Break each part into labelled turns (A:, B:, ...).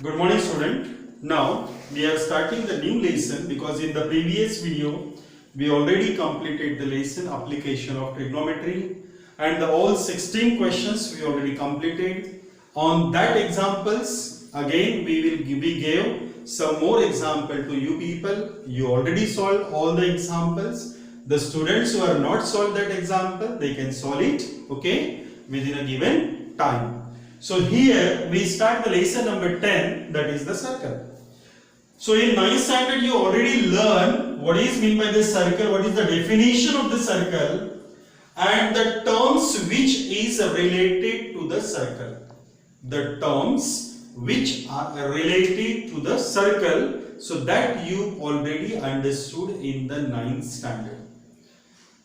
A: Good morning, student. Now we are starting the new lesson because in the previous video we already completed the lesson application of trigonometry and all 16 questions we already completed. On that examples again we gave some more example to you people. You already solved all the examples. The students who are not solved that example, they can solve it, okay, within a given time. So here we start the lesson number 10, that is the circle. So in 9th standard you already learn what is meant by the circle, what is the definition of the circle and the terms which is related to the circle. The terms which are related to the circle, so that you already understood in the 9th standard.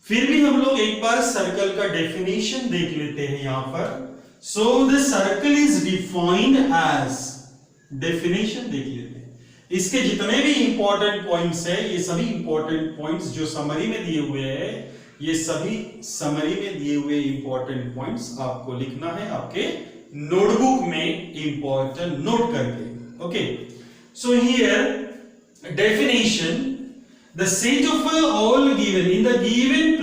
A: फिर भी हम लोग एक बार circle का definition देख लेते हैं यहां पर. So the circle is defined as, definition देख लेते हैं. इसके जितने भी इंपॉर्टेंट पॉइंट्स है, ये सभी इंपॉर्टेंट पॉइंट्स जो समरी में दिए हुए हैं, ये सभी समरी में दिए हुए इंपॉर्टेंट पॉइंट्स आपको लिखना है आपके नोटबुक में इंपॉर्टेंट नोट करके. Okay, so here definition, the set of all given in the given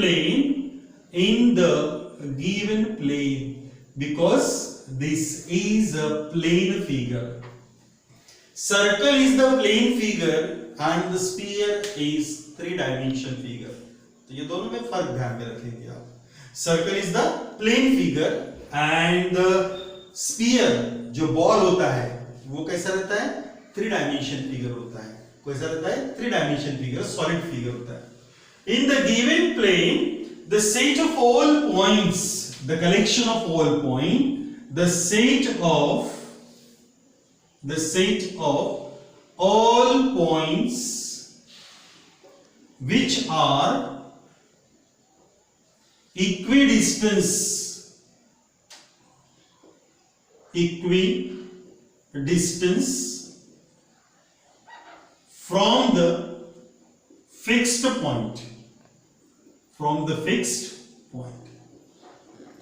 A: plane, because this is a plane figure. Circle is the plane figure and the sphere is three-dimension figure. तो ये दोनों में फर्क ध्यान में रखेंगे आप. Circle is the plane figure and the sphere जो बॉल होता है वो कैसा रहता है? थ्री-डायमेंशन फिगर होता है. कैसा रहता है? थ्री-डायमेंशन फिगर, सॉलिड फिगर होता है. In the given plane, the set of all points, the collection of all points, the set of all points which are equidistance from the fixed point,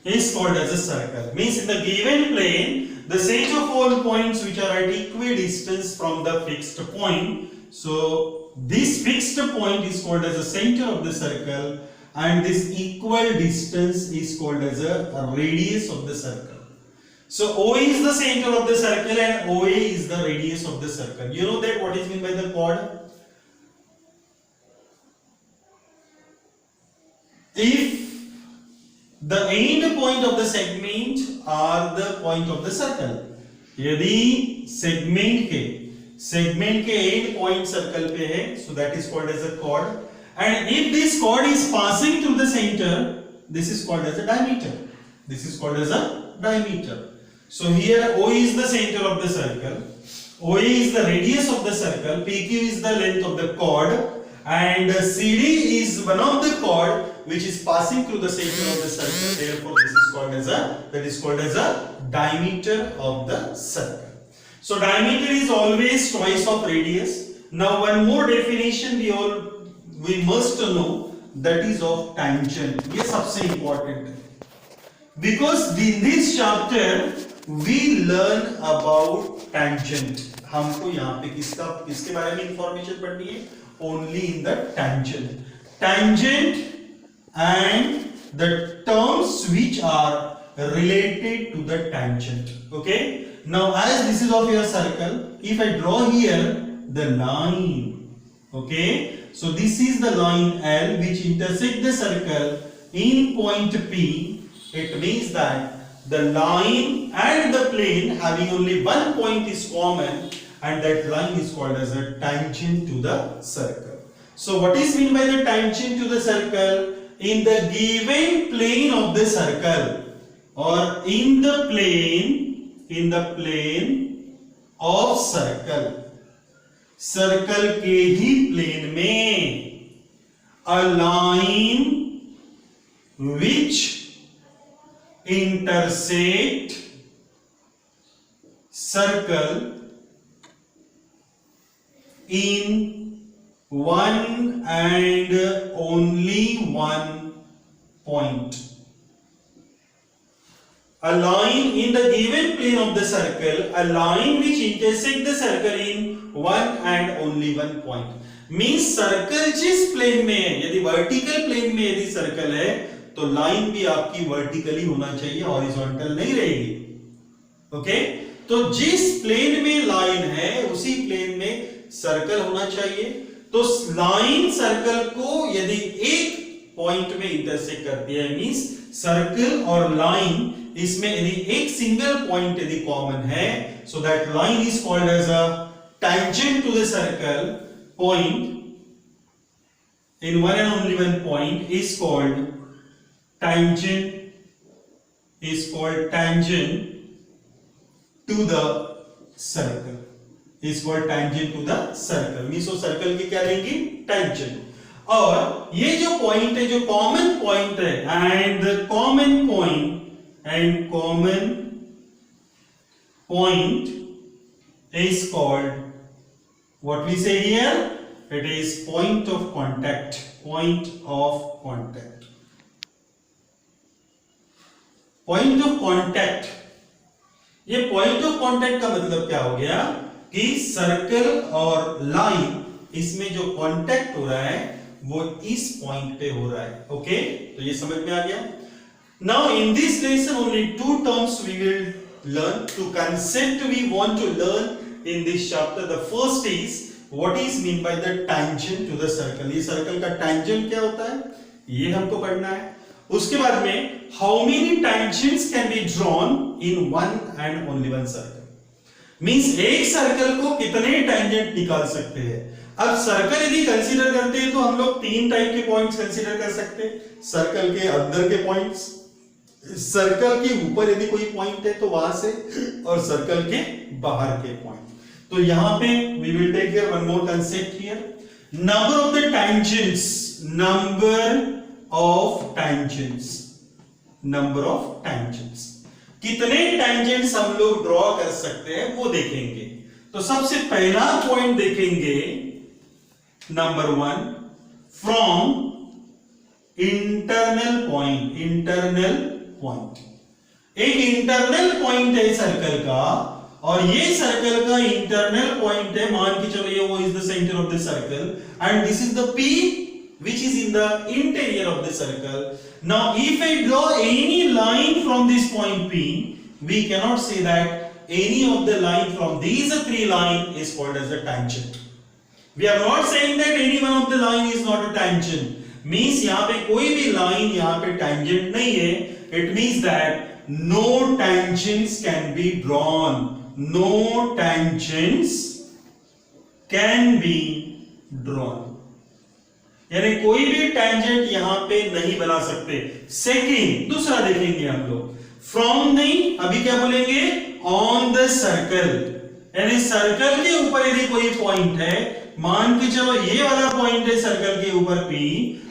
A: is called as a circle. Means in the given plane, the set of all points which are at equidistance from the fixed point. So this fixed point is called as the center of the circle, and this equal distance is called as a radius of the circle. So O is the center of the circle and OA is the radius of the circle. You know that what is meant by the chord? If the end point of the segment are the point of the circle, यदि segment के end point circle पे है, so that is called as a chord. And if this chord is passing through the center, this is called as a diameter. So here O is the center of the circle, OA is the radius of the circle, PQ is the length of the chord, and CD is one of the chord which is passing through the center of the circle. Therefore, that is called as a diameter of the circle. So diameter is always twice of radius. Now one more definition we must know, that is of tangent. ये सबसे important है. Because in this chapter we learn about tangent. हमको यहाँ पे किसके बारे में information पढ़नी है? Only in the tangent and the terms which are related to the tangent. Okay. Now as this is of your circle, if I draw here the line, okay, so this is the line L which intersect the circle in point P. It means that the line and the plane having only one point is common, and that line is called as a tangent to the circle. So what is meant by the tangent to the circle? In the given plane of the circle, or in the plane of circle के ही plane में a line which intersect circle in one and only one point. a line in the given plane of the circle, a line which intersect the circle in one and only one point. Means circle जिस plane में है, यदि vertical plane में यदि circle है तो line भी आपकी वर्टिकली होना चाहिए, हॉरिजॉन्टल नहीं रहेगी. ओके, तो जिस प्लेन में लाइन है उसी प्लेन में सर्कल होना चाहिए. तो लाइन सर्कल को यदि एक पॉइंट में इंटरसेक्ट करती है, मींस सर्कल और लाइन इसमें यदि एक सिंगल पॉइंट यदि कॉमन है, so that line is called as a tangent to the circle. Point in one and only one point is called tangent, to the circle, is called tangent to the circle. Means वो circle की क्या रहेंगी, tangent. और ये जो point है, जो common point है, and the common point is called, what we say here, it is point of contact. Point of contact. ये point of contact का मतलब क्या हो गया कि सर्कल और लाइन इसमें जो कांटेक्ट हो रहा है वो इस पॉइंट पे हो रहा है. ओके, तो ये समझ में आ गया. Now in this lesson only two terms we will learn, two concepts we want to learn in this chapter. The first is what is mean by the tangent to the circle. ये circle का tangent क्या होता है, ये हमको पढ़ना है. उसके बाद में how many tangents can be drawn in one and only one circle. Means एक सर्कल को कितने tangent निकाल सकते हैं. अब सर्कल यदि कंसीडर करते हैं तो हम लोग तीन टाइप के पॉइंट्स कंसीडर कर सकते हैं. सर्कल के अंदर के पॉइंट्स, सर्कल के ऊपर यदि कोई पॉइंट है तो वहां से, और सर्कल के बाहर के पॉइंट. तो यहां पे we will take here one more concept here. Number of the tangents, number of tangents. कितने tangents हम लोग ड्रॉ कर सकते हैं वो देखेंगे. तो सबसे पहला पॉइंट देखेंगे, नंबर 1, फ्रॉम इंटरनल पॉइंट. एक इंटरनल पॉइंट है सर्कल का, और ये सर्कल का इंटरनल पॉइंट है, मान के चलो ये वो is the centre of the circle, and this is the P which is in the interior of the circle. Now if I draw any line from this point P, we cannot say that any of the line from these three line is called as a tangent. We are not saying that any one of the line is not a tangent. Means यहाँ पे कोई भी line यहाँ पे tangent नहीं है. It means that no tangents can be drawn. No tangents can be drawn. यानी कोई भी tangent यहाँ पे नहीं बना सकते. सेकंड, दूसरा देखेंगे हम लोग, फ्रॉम नहीं, अभी क्या बोलेंगे, ऑन द सर्कल. यानी सर्कल के ऊपर यदि कोई पॉइंट है, मान के चलो ये वाला पॉइंट है सर्कल के ऊपर P,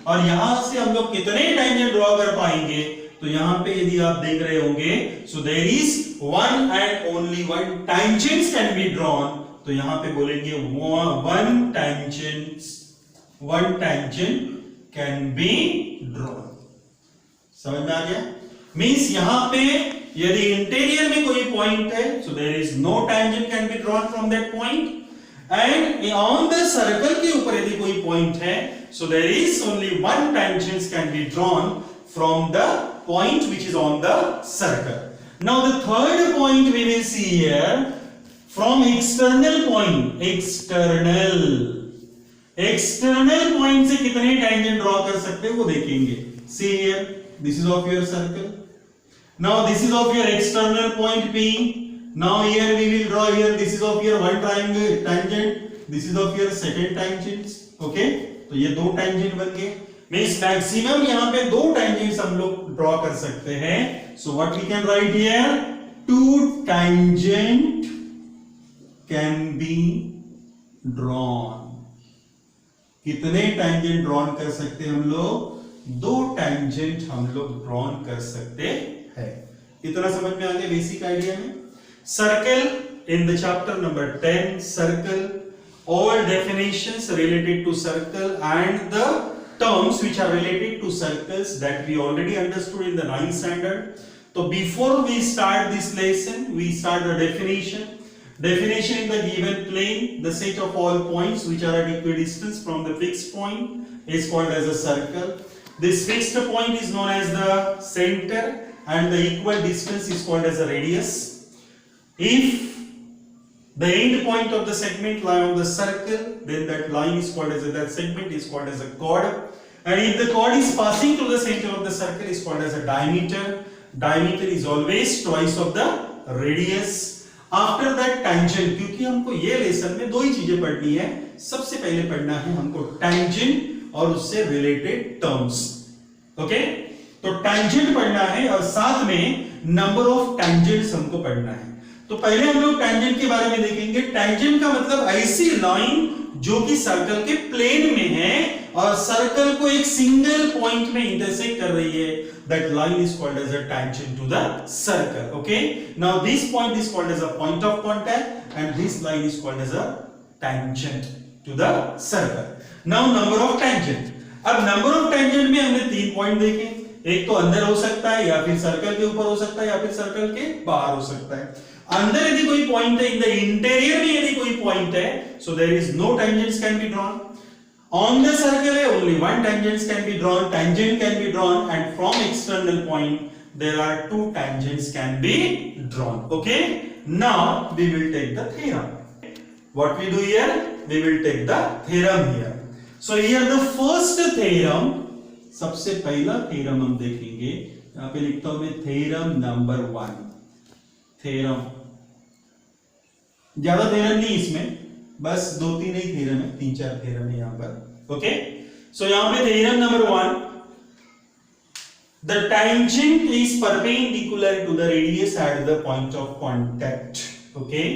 A: और यहां से हम लोग कितने tangent ड्रॉ कर पाएंगे. तो यहां पे यदि आप देख रहे होंगे, so there is one and only one tangents can be drawn. तो यहां पे बोलेंगे one tangent can be drawn. समझ में आ गया. मींस यहां पे यदि इंटीरियर में कोई पॉइंट है, so there is no tangent can be drawn from that point. And on the circle के ऊपर यदि कोई पॉइंट है, so there is only one tangent can be drawn from the point which is on the circle. Now the third point we will see here, from external point. External point से कितने tangent draw कर सकते हैं वो देखेंगे. See here, this is of your circle. Now this is of your external point P. Now here we will draw here, this is of your one triangle tangent, this is of your second tangent. Okay, तो ये दो tangent बन गए. Means maximum यहाँ पे दो tangents हम लोग ड्रॉ कर सकते हैं. So what we can write here, two tangent can be drawn. कितने tangent ड्रॉन कर सकते हैं हम लोग, दो tangent हम लोग ड्रॉन कर सकते हैं. इतना समझ में आ गया बेसिक आइडिया में. Circle in the chapter number 10, circle, all definitions related to circle and the terms which are related to circles that we already understood in the 9th standard. तो before we start this lesson, we start the definition. Definition in the given plane, the set of all points which are at equidistance from the fixed point is called as a circle. This fixed point is known as the center and the equal distance is called as a radius. If the end point of the segment lie on the circle, then that line is called as that segment is called as a chord. And if the chord is passing through the center of the circle, is called as a diameter. Diameter is always twice of the radius. After that tangent, क्योंकि हमको ये lesson में दो ही चीजें पढ़नी है. सबसे पहले पढ़ना है हमको tangent और उससे related terms. ओके? तो tangent पढ़ना है और साथ में number of tangents हमको पढ़ना है. तो पहले हम लोग tangent के बारे में देखेंगे. tangent का मतलब ऐसी लाइन जो कि सर्कल के प्लेन में है और सर्कल को एक सिंगल पॉइंट में इंटरसेक्ट कर रही है. That line is called as a tangent to the circle. Okay, now this point is called as a point of contact and this line is called as a tangent to the circle. Now number of tangent. अब number of tangent में हमने 3 point देखे. एक तो अंदर हो सकता है या फिर सर्कल के ऊपर हो सकता है या फिर सर्कल के बाहर हो सकता है. अंदर यदि कोई पॉइंट है, इन द इंटीरियर में यदि कोई पॉइंट है, so there is no tangents can be drawn. On the circle only one tangents can be drawn, tangent can be drawn, and from external point there are 2 tangents can be drawn. Okay, now we will take the theorem. What we do here, we will take the theorem here. So here the first theorem, सबसे पहला theorem हम देखेंगे. यहाँ पे लिखता हूं मैं theorem number 1. theorem, ज्यादा theorem नहीं इसमें, बस 2-3 ही थ्योरम है, 3-4 थ्योरम है यहाँ पर. ओके, सो यहाँ पे theorem number 1, the tangent is perpendicular to the radius at the point of contact. Okay,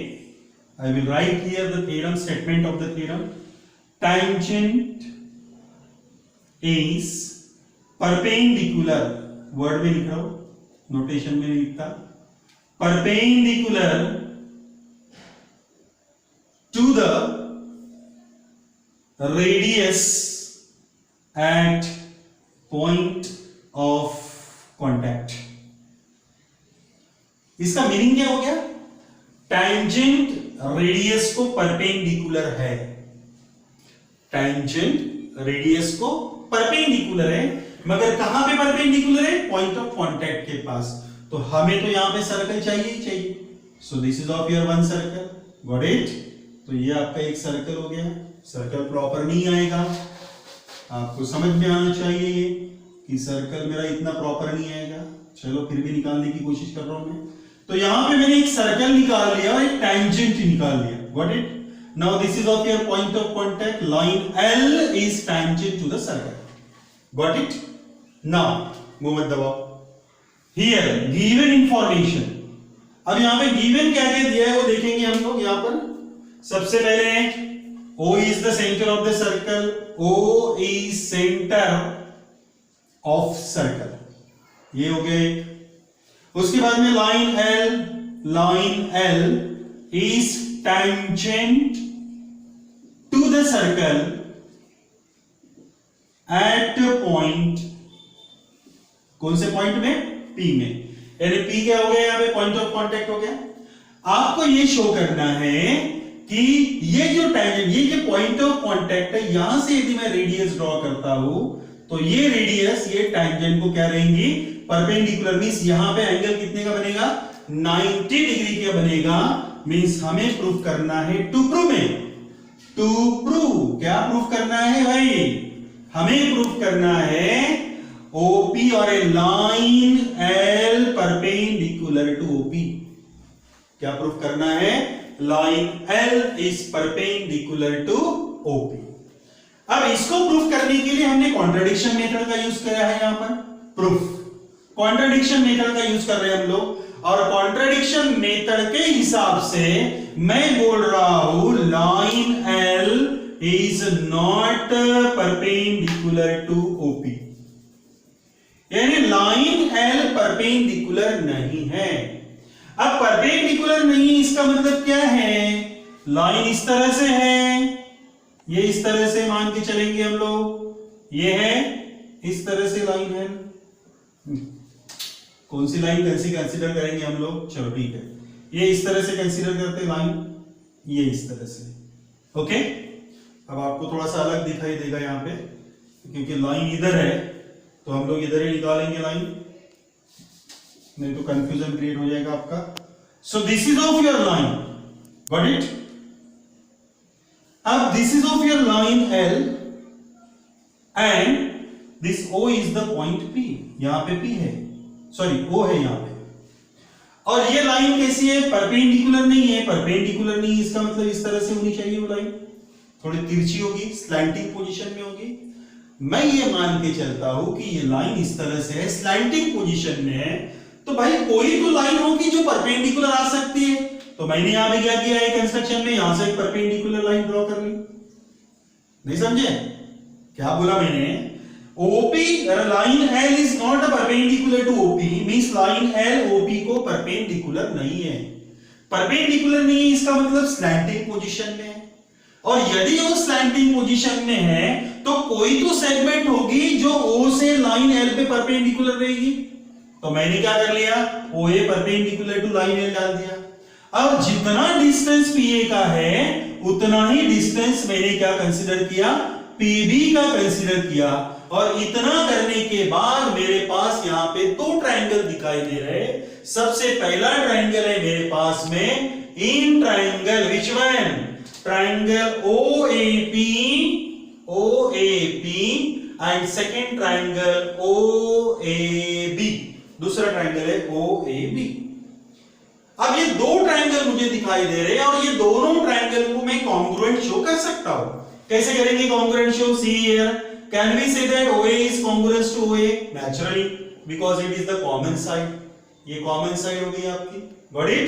A: I will write here the theorem statement of the theorem. Tangent is perpendicular, word में लिख रहा हूं, notation में नहीं लिखता, perpendicular to the radius at point of contact. इसका meaning क्या हो गया? tangent रेडियस को परपेंडिकुलर है. tangent रेडियस को परपेंडिकुलर है, मगर कहां पे परपेंडिकुलर है? पॉइंट ऑफ कांटेक्ट के पास. तो हमें तो यहां पे सर्कल चाहिए ही चाहिए. सो this is of your one circle. Got it? तो ये आपका एक सर्कल हो गया. सर्कल प्रॉपर नहीं आएगा, आपको समझ में आना चाहिए ये कि सर्कल मेरा इतना प्रॉपर नहीं आएगा. चलो फिर भी निकालने की कोशिश कर रहा हूं मैं. तो यहां पे मैंने एक सर्कल निकाल लिया और एक टेंजेंट निकाल लिया. Got it? Now this is of your point of contact. Line L is tangent to the circle. Got it? Now move मत दबाओ. Here given information. अब यहां पे गिवन क्या क्या दिया है वो देखेंगे हम लोग. यहां पर सबसे पहले O is the center of the circle. O is center of circle. ये हो गया एक. उसके बाद में line L is tangent to the circle at point, कौन से पॉइंट में? P में. यानी P क्या हो गया? यहाँ पे पॉइंट ऑफ कांटेक्ट हो गया. आपको ये शो करना है कि ये जो टेंजेंट, ये जो पॉइंट ऑफ कांटेक्ट है, यहां से यदि मैं रेडियस ड्रॉ करता हूं तो ये रेडियस ये टेंजेंट को क्या रहेंगी? परपेंडिकुलर. मींस यहां पे एंगल कितने का बनेगा? 90 डिग्री का बनेगा. मींस हमें प्रूफ करना है, टू प्रूव क्या प्रूफ करना है भाई? हमें प्रूफ करना है OP और a line L perpendicular to OP. क्या प्रूफ करना है? Line L is perpendicular to OP. अब इसको प्रूफ करने के लिए हमने कॉन्ट्रडिक्शन मेथड का यूज किया है. यहां पर प्रूफ कॉन्ट्रडिक्शन मेथड का यूज कर रहे हैं हम लोग, और कॉन्ट्रडिक्शन मेथड के हिसाब से मैं बोल रहा हूं line L is not perpendicular to OP. यानी लाइन L परपेंडिकुलर नहीं है. अब परपेंडिकुलर नहीं, इसका मतलब क्या है? लाइन इस तरह से है, ये इस तरह से मान के चलेंगे हम लोग, ये है इस तरह से लाइन है. कौन सी लाइन कैसे कंसीडर करेंगे हम लोग? चलो ठीक है, ये इस तरह से कंसीडर करते हैं लाइन, ये इस तरह से। ओके, अब आपको थोड़ा सा अलग दिखाई देगा यहाँ पे, क्योंकि लाइन इधर है तो हम लोग इधर ही निकालेंगे लाइन, नहीं तो कंफ्यूजन क्रिएट हो जाएगा आपका। So this is of your line, got it? अब this is of your line L and this O is the point P, यहां पे P है, सॉरी O है यहां पे। और ये लाइन कैसी है? परपेंडिकुलर नहीं है, परपेंडिकुलर नहीं, इसका मतलब इस तरह से होनी चाहिए वो लाइन, थोड़ी तिरछी होगी, स्लैंटिंग पोजीशन में होगी। मैं ये मान के चलता हूं कि ये लाइन इस तरह से है, स्लैंटिंग पोजीशन में है, तो भाई कोई तो लाइन होगी जो परपेंडिकुलर आ सकती है। तो मैंने यहां पे क्या किया है कंस्ट्रक्शन में, यहां से एक परपेंडिकुलर लाइन ड्रॉ कर ली। नहीं समझे क्या बोला मैंने? OP line L is not a perpendicular to OP, means line L OP को परपेंडिकुलर नहीं है। परपेंडिकुलर नहीं है इसका मतलब स्लैंटिंग पोजीशन में है, और यदि वो स्लैंटिंग पोजीशन में है तो कोई तो सेगमेंट होगी जो O से लाइन L पे परपेंडिकुलर रहेगी। तो मैंने क्या कर लिया, OA perpendicular to line L डाल दिया। अब जितना डिस्टेंस PA का है उतना ही डिस्टेंस मैंने क्या कंसीडर किया, PB का कंसीडर किया। और इतना करने के बाद मेरे पास यहां पे दो ट्रायंगल दिखाई दे रहे हैं। सबसे पहला ट्रायंगल है मेरे पास में in triangle, which one? Triangle OAP and second triangle OAB, दूसरा ट्रायंगल है OAB। अब ये दो ट्रायंगल मुझे दिखाई दे रहे हैं और ये दोनों ट्रायंगल को मैं कॉन्ग्रुएंट शो कर सकता हूं। कैसे करेंगे congruent show? See here, can we say that OA is congruent to OA? Naturally, because it is the common side. ये कॉमन साइड हो गई आपकी, गॉट इट?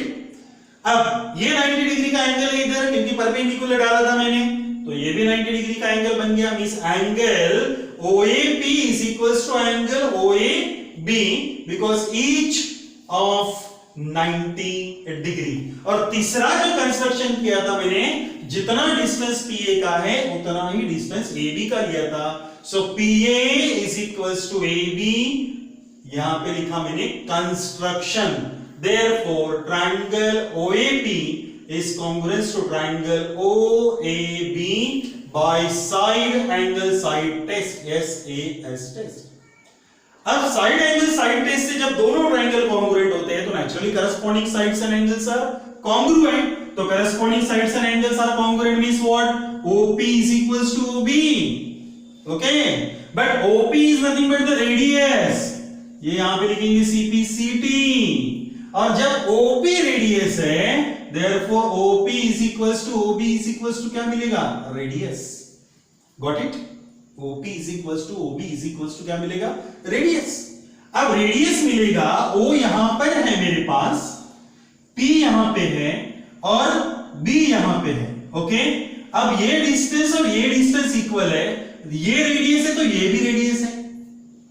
A: अब ये 90 डिग्री का एंगल है इधर, क्योंकि परपेंडिकुलर डाला था मैंने, तो ये भी 90 डिग्री का एंगल बन गया। Means angle OAP is equals to angle OAB because each of 90 degree. और तीसरा जो कंस्ट्रक्शन किया था मैंने, जितना डिस्टेंस PA का है उतना ही डिस्टेंस AB का लिया था। So PA is equals to AB, यहां पे लिखा मैंने construction. Therefore triangle OAP is congruent to triangle OAB by side angle side test, SAS test। अब साइड एंगल साइड टेस्ट से जब दोनों ट्रायंगल कॉन्ग्रुएंट होते हैं तो naturally corresponding sides and angles are congruent. तो corresponding sides and angles are congruent means what? OP is equals to OB, okay, but OP is nothing but the radius। ये यहां पे लिखेंगे CP CT, और जब OP रेडियस है therefore OP is equals to OB is equals to क्या मिलेगा? Radius, got it? OP is equals to OB is equals to क्या मिलेगा? रेडियस। अब रेडियस मिलेगा, O यहां पर है मेरे पास, P यहां पे है और B यहां पे है, ओके? अब ये डिस्टेंस और ये डिस्टेंस इक्वल है, ये रेडियस है तो ये भी रेडियस है।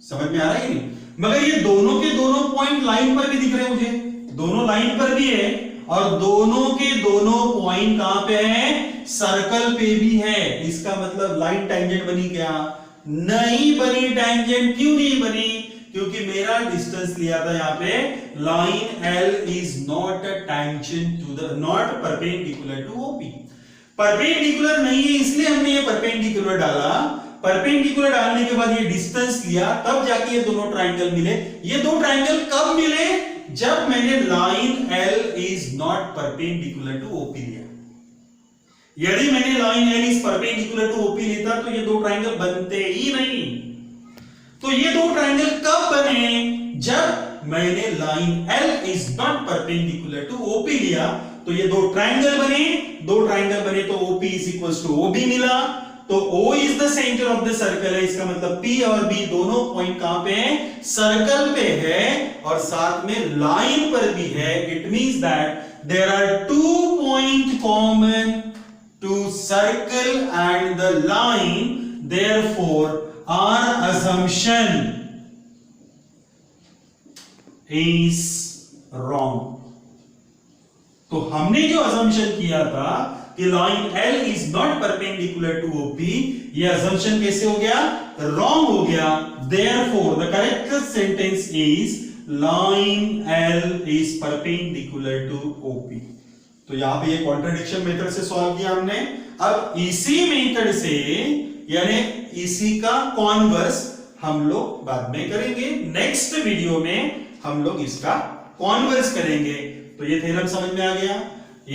A: समझ में आ रहा है कि नहीं? मगर ये दोनों के दोनों पॉइंट लाइन पर भी दिख रहे हैं मुझे, दोनों लाइन पर भी है और दोनों के दोनों पॉइंट कहां पे है? सर्कल पे भी है। इसका मतलब लाइन टैंजेंट बनी क्या? नहीं बनी टैंजेंट। क्यों नहीं बनी? क्योंकि मेरा डिस्टेंस लिया था यहां पे, line L is not a tangent to the, not perpendicular to OP। Perpendicular नहीं है इसलिए हमने ये परपेंडिकुलर डाला। परपेंडिकुलर डालने के बाद ये डिस्टेंस लिया, तब जाके ये दोनों ट्रायंगल मिले। ये दो ट्रायंगल कब मिले? जब मैंने line L is not perpendicular to OP लिया। यदि मैंने line L is perpendicular to OP लेता तो ये दो ट्रायंगल बनते ही नहीं। तो ये दो ट्रायंगल कब बने? जब मैंने line L is not perpendicular to OP लिया, तो ये दो ट्रायंगल बने। दो ट्रायंगल बने तो OP is equals to OB मिला। तो O is the centre of the circle है, इसका मतलब P और B दोनों पॉइंट कहां पे हैं? सर्कल पे है और साथ में लाइन पर भी है। It means that there are two point common to circle and the line, therefore our assumption is wrong। तो हमने जो assumption किया था कि लाइन L is not perpendicular to OP, ये assumption कैसे हो गया? Wrong हो गया। Therefore the correct sentence is line L is perpendicular to OP. तो यहां पे ये कॉन्ट्रडिक्शन मेथड से सॉल्व किया हमने। अब इसी मेथड से यानी इसी का कॉन्वर्स हम लोग बाद में करेंगे, नेक्स्ट वीडियो में हम लोग इसका कॉन्वर्स करेंगे। तो ये थ्योरम समझ में आ गया।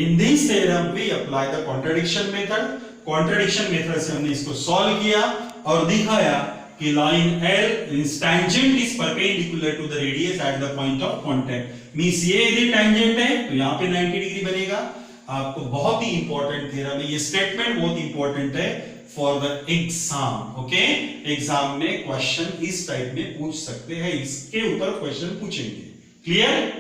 A: In this theorem we apply the contradiction method. Contradiction method से हमने इसको सॉल्व किया और दिखाया कि लाइन L is tangent is perpendicular to the radius at the point of contact. Means ये यदि टेंजेंट है तो यहाँ पे 90 डिग्री बनेगा। आपको बहुत ही इंपॉर्टेंट थ्योरम है ये, स्टेटमेंट बहुत इंपॉर्टेंट है for the exam. Okay, exam में क्वेश्चन इस टाइप में पूछ सकते हैं, इसके ऊपर क्वेश्चन पूछेंगे। क्लियर?